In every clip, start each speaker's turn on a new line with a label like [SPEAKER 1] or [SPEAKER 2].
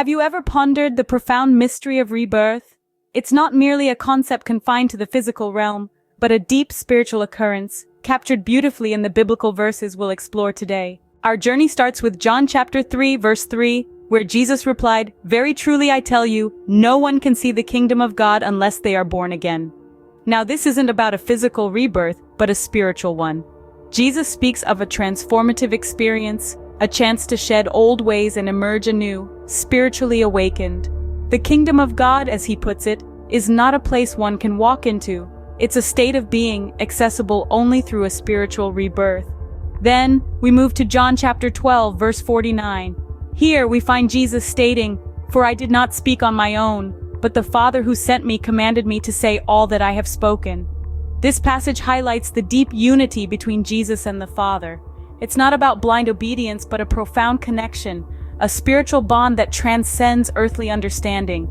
[SPEAKER 1] Have you ever pondered the profound mystery of rebirth? It's not merely a concept confined to the physical realm, but a deep spiritual occurrence, captured beautifully in the biblical verses we'll explore today. Our journey starts with John chapter 3, verse 3, where Jesus replied, "Very truly I tell you, no one can see the kingdom of God unless they are born again." Now this isn't about a physical rebirth, but a spiritual one. Jesus speaks of a transformative experience, a chance to shed old ways and emerge anew, spiritually awakened. The kingdom of God, as he puts it, is not a place one can walk into. It's a state of being, accessible only through a spiritual rebirth. Then, we move to John chapter 12, verse 49. Here we find Jesus stating, "For I did not speak on my own, but the Father who sent me commanded me to say all that I have spoken." This passage highlights the deep unity between Jesus and the Father. It's not about blind obedience, but a profound connection, a spiritual bond that transcends earthly understanding.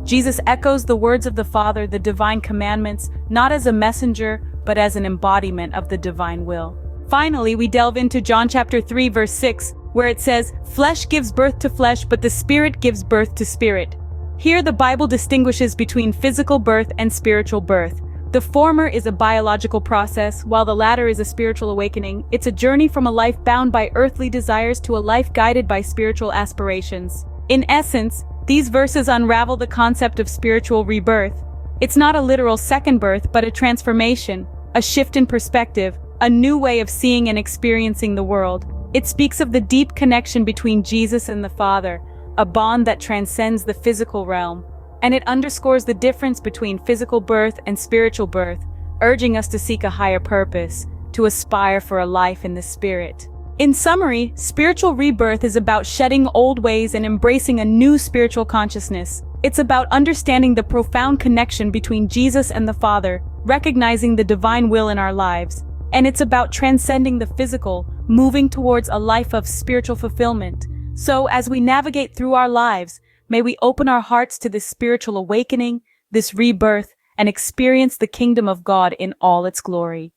[SPEAKER 1] Jesus echoes the words of the Father, the divine commandments, not as a messenger, but as an embodiment of the divine will. Finally, we delve into John chapter 3, verse 6, where it says, "Flesh gives birth to flesh, but the Spirit gives birth to spirit." Here the Bible distinguishes between physical birth and spiritual birth. The former is a biological process, while the latter is a spiritual awakening. It's a journey from a life bound by earthly desires to a life guided by spiritual aspirations. In essence, these verses unravel the concept of spiritual rebirth. It's not a literal second birth, but a transformation, a shift in perspective, a new way of seeing and experiencing the world. It speaks of the deep connection between Jesus and the Father, a bond that transcends the physical realm. And it underscores the difference between physical birth and spiritual birth, urging us to seek a higher purpose, to aspire for a life in the Spirit. In summary, spiritual rebirth is about shedding old ways and embracing a new spiritual consciousness. It's about understanding the profound connection between Jesus and the Father, recognizing the divine will in our lives. And it's about transcending the physical, moving towards a life of spiritual fulfillment. So, as we navigate through our lives, may we open our hearts to this spiritual awakening, this rebirth, and experience the kingdom of God in all its glory.